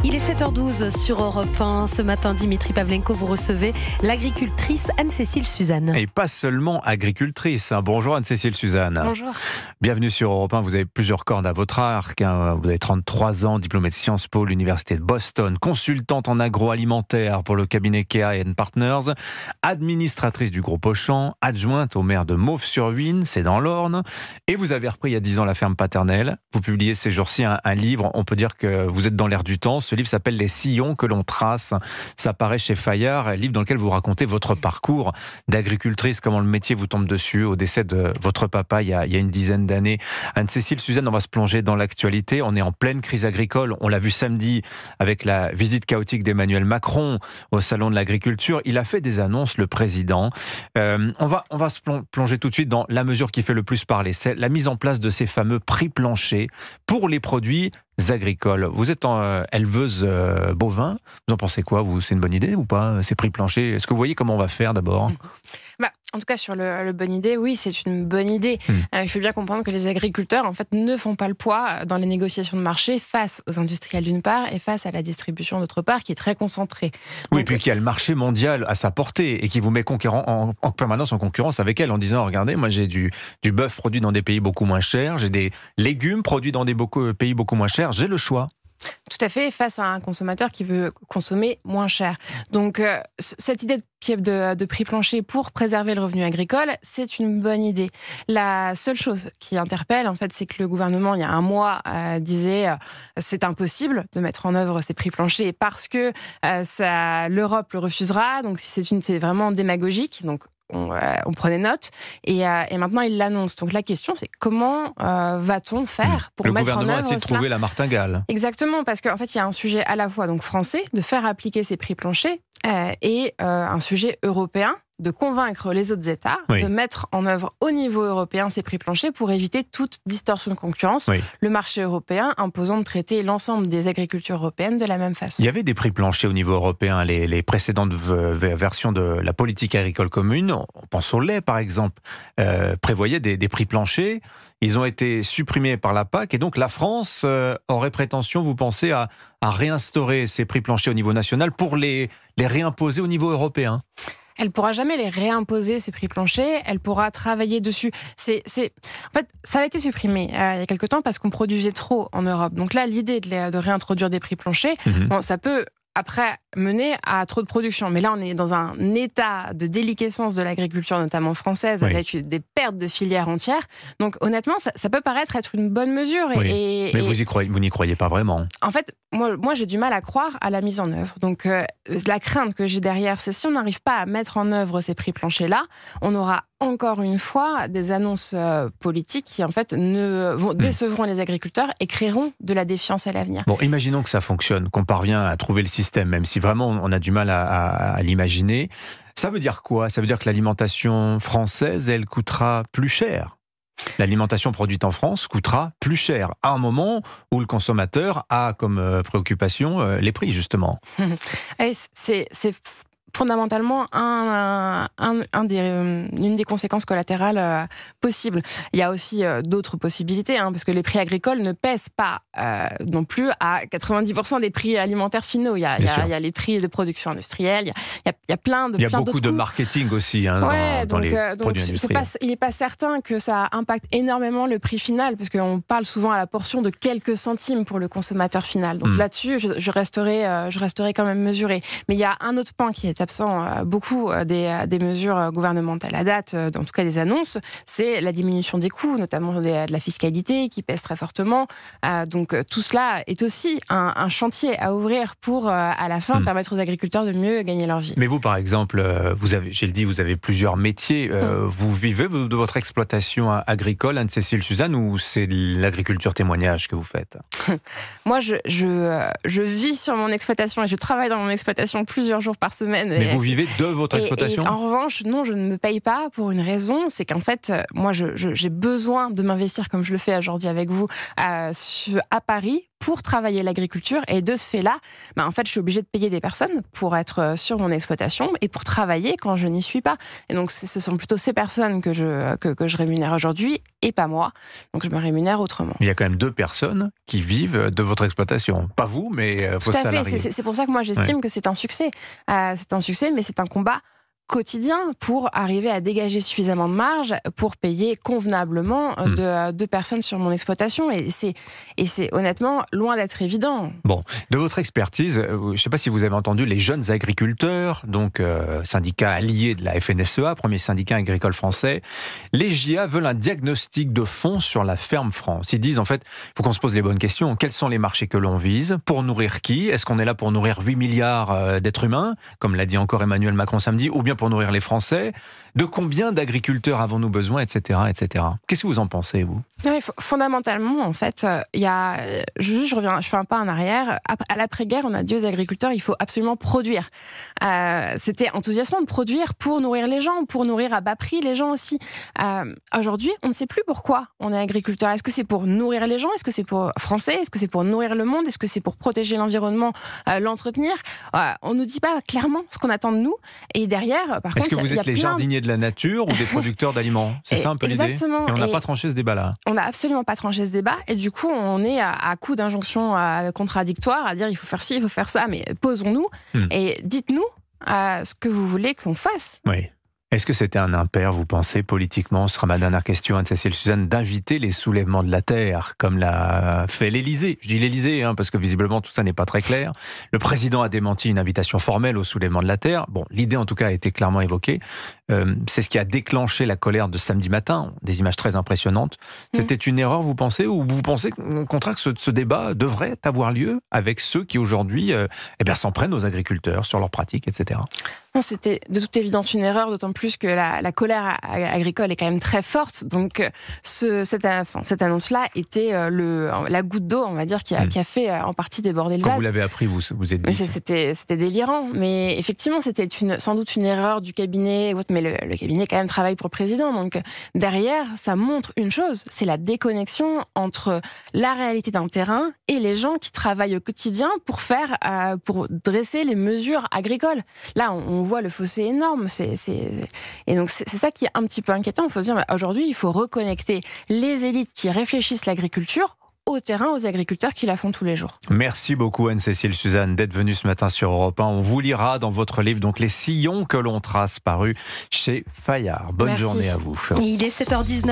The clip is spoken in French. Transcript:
Il est 7h12 sur Europe 1. Ce matin, Dimitri Pavlenko, vous recevez l'agricultrice Anne-Cécile Suzanne. Et pas seulement agricultrice. Bonjour Anne-Cécile Suzanne. Bonjour. Bienvenue sur Europe 1. Vous avez plusieurs cordes à votre arc. Vous avez 33 ans, diplômée de Sciences Po, l'Université de Boston, consultante en agroalimentaire pour le cabinet Kea Partners, administratrice du groupe Auchan, adjointe au maire de Mauves-sur-Huisne, c'est dans l'Orne. Et vous avez repris il y a 10 ans la ferme paternelle. Vous publiez ces jours-ci un livre. On peut dire que vous êtes dans l'air du temps. Ce livre s'appelle Les sillons que l'on trace. Ça paraît chez Fayard, un livre dans lequel vous racontez votre parcours d'agricultrice, comment le métier vous tombe dessus au décès de votre papa il y a une dizaine d'années. Anne-Cécile Suzanne, on va se plonger dans l'actualité. On est en pleine crise agricole. On l'a vu samedi avec la visite chaotique d'Emmanuel Macron au salon de l'agriculture. Il a fait des annonces, le président. On va se plonger tout de suite dans la mesure qui fait le plus parler. C'est la mise en place de ces fameux prix planchers pour les produits agricoles. Vous êtes éleveuse bovin. Vous en pensez quoi, vous? C'est une bonne idée ou pas, ces prix planchers? Est-ce que vous voyez comment on va faire d'abord? En tout cas, sur le bonne idée, oui, c'est une bonne idée. Il faut bien comprendre que les agriculteurs, en fait, ne font pas le poids dans les négociations de marché face aux industriels d'une part et face à la distribution d'autre part, qui est très concentrée. Oui, et puis qu'il y a le marché mondial à sa portée et qui vous met en permanence en concurrence avec elle en disant, regardez, moi j'ai du bœuf produit dans des pays beaucoup moins chers, j'ai des légumes produits dans des pays beaucoup moins chers, j'ai le choix. Tout à fait, face à un consommateur qui veut consommer moins cher. Donc, cette idée de prix plancher pour préserver le revenu agricole, c'est une bonne idée. La seule chose qui interpelle, en fait, c'est que le gouvernement, il y a un mois, disait c'est impossible de mettre en œuvre ces prix planchers parce que l'Europe le refusera. Donc, c'est vraiment démagogique. Donc, on prenait note et maintenant il l'annonce. Donc la question c'est comment va-t-on faire pour mettre en œuvre cela ? Le gouvernement a-t-il trouvé la martingale ? Exactement, parce qu'en fait il y a un sujet à la fois donc français de faire appliquer ces prix planchers et un sujet européen de convaincre les autres États de mettre en œuvre au niveau européen ces prix planchers pour éviter toute distorsion de concurrence. Le marché européen imposant de traiter l'ensemble des agricultures européennes de la même façon. Il y avait des prix planchers au niveau européen, les précédentes versions de la politique agricole commune, on pense au lait par exemple, prévoyaient des prix planchers. Ils ont été supprimés par la PAC et donc la France aurait prétention, vous pensez, à réinstaurer ces prix planchers au niveau national pour les réimposer au niveau européen ? Elle ne pourra jamais les réimposer, ces prix planchers. Elle pourra travailler dessus. En fait, ça a été supprimé il y a quelque temps parce qu'on produisait trop en Europe. Donc là, l'idée de réintroduire des prix planchers, ça peut après mener à trop de production. Mais là, on est dans un état de déliquescence de l'agriculture, notamment française, avec des pertes de filières entières. Donc honnêtement, ça peut paraître être une bonne mesure. Mais vous n'y croyez pas vraiment. En fait, moi j'ai du mal à croire à la mise en œuvre. Donc la crainte que j'ai derrière, c'est si on n'arrive pas à mettre en œuvre ces prix planchers-là, on aura encore une fois des annonces politiques qui en fait décevront les agriculteurs et créeront de la défiance à l'avenir. Bon, imaginons que ça fonctionne, qu'on parvient à trouver le système, même si vraiment on a du mal à l'imaginer. Ça veut dire quoi ? Ça veut dire que l'alimentation française, elle coûtera plus cher. L'alimentation produite en France coûtera plus cher, à un moment où le consommateur a comme préoccupation les prix, justement. C'est fondamentalement une des conséquences collatérales possibles. Il y a aussi d'autres possibilités, parce que les prix agricoles ne pèsent pas non plus à 90% des prix alimentaires finaux. Il y a les prix de production industrielle, il y a plein d'autres coûts. Il y a beaucoup de marketing aussi dans les produits industriels. Il n'est pas certain que ça impacte énormément le prix final, parce qu'on parle souvent à la portion de quelques centimes pour le consommateur final. Donc là-dessus, je resterai quand même mesurée. Mais il y a un autre point qui est absent beaucoup des mesures gouvernementales à date, en tout cas des annonces, c'est la diminution des coûts, notamment de la fiscalité qui pèse très fortement. Donc tout cela est aussi un chantier à ouvrir pour, à la fin, permettre aux agriculteurs de mieux gagner leur vie. Mais vous, par exemple, vous avez plusieurs métiers. Vous vivez de votre exploitation agricole, Anne-Cécile Suzanne, ou c'est l'agriculture témoignage que vous faites ? Moi, je vis sur mon exploitation et je travaille dans mon exploitation plusieurs jours par semaine. Mais vous vivez de votre exploitation ? Et en revanche, non, je ne me paye pas pour une raison, c'est qu'en fait, moi, j'ai besoin de m'investir, comme je le fais aujourd'hui avec vous, à Paris, pour travailler l'agriculture. Et de ce fait-là, en fait, je suis obligée de payer des personnes pour être sur mon exploitation et pour travailler quand je n'y suis pas. Et donc, ce sont plutôt ces personnes que je rémunère aujourd'hui et pas moi. Donc, je me rémunère autrement. Il y a quand même 2 personnes qui vivent de votre exploitation. Pas vous, mais vos salariés. Tout à fait. C'est pour ça que moi, j'estime que c'est un succès. C'est un succès, mais c'est un combat quotidien pour arriver à dégager suffisamment de marge pour payer convenablement deux personnes sur mon exploitation. Et c'est honnêtement loin d'être évident. Bon, de votre expertise, je ne sais pas si vous avez entendu les jeunes agriculteurs, donc syndicat allié de la FNSEA, premier syndicat agricole français. Les JA veulent un diagnostic de fond sur la ferme France. Ils disent en fait, il faut qu'on se pose les bonnes questions. Quels sont les marchés que l'on vise? Pour nourrir qui? Est-ce qu'on est là pour nourrir 8 milliards d'êtres humains, comme l'a dit encore Emmanuel Macron samedi, ou bien pour nourrir les Français? De combien d'agriculteurs avons-nous besoin, etc., etc. Qu'est-ce que vous en pensez, vous? Oui, fondamentalement, en fait, je fais un pas en arrière. À l'après-guerre, on a dit aux agriculteurs, il faut absolument produire. C'était enthousiasmant de produire pour nourrir les gens, pour nourrir à bas prix les gens aussi. Aujourd'hui, on ne sait plus pourquoi on est agriculteur. Est-ce que c'est pour nourrir les gens? Est-ce que c'est pour français? Est-ce que c'est pour nourrir le monde? Est-ce que c'est pour protéger l'environnement, l'entretenir? On ne nous dit pas clairement ce qu'on attend de nous. Et derrière, par contre, est-ce que vous êtes les jardiniers de la nature ou des producteurs d'aliments? C'est ça un peu l'idée? Exactement. Et on n'a pas tranché ce débat-là. On n'a absolument pas tranché ce débat. Et du coup, on est à coup d'injonctions contradictoires, à dire il faut faire ci, il faut faire ça. Mais posons-nous et dites-nous ce que vous voulez qu'on fasse. Oui. Est-ce que c'était un impair, vous pensez, politiquement? Ce sera ma dernière question, Anne-Cécile Suzanne, d'inviter les soulèvements de la terre, comme l'a fait l'Élysée. Je dis l'Élysée, parce que visiblement tout ça n'est pas très clair. Le président a démenti une invitation formelle au soulèvement de la terre. Bon, l'idée en tout cas a été clairement évoquée. C'est ce qui a déclenché la colère de samedi matin, des images très impressionnantes. C'était une erreur, vous pensez? Ou vous pensez au contraire que ce débat devrait avoir lieu avec ceux qui aujourd'hui s'en prennent aux agriculteurs sur leurs pratiques, etc. C'était de toute évidence une erreur, d'autant plus que la colère agricole est quand même très forte. Donc, cette annonce-là était la goutte d'eau, on va dire, qui a fait en partie déborder le vase. Quand vous l'avez appris, vous êtes dit... C'était délirant. Mais effectivement, c'était sans doute une erreur du cabinet. Mais le cabinet, quand même, travaille pour le président. Donc, derrière, ça montre une chose, c'est la déconnexion entre la réalité d'un terrain et les gens qui travaillent au quotidien pour dresser les mesures agricoles. Là, on voit le fossé énorme. Et donc, c'est ça qui est un petit peu inquiétant. Il faut se dire, aujourd'hui, il faut reconnecter les élites qui réfléchissent l'agriculture au terrain, aux agriculteurs qui la font tous les jours. Merci beaucoup Anne-Cécile Suzanne d'être venue ce matin sur Europe 1. On vous lira dans votre livre donc les sillons que l'on trace, paru chez Fayard. Bonne journée à vous. Il est 7h19.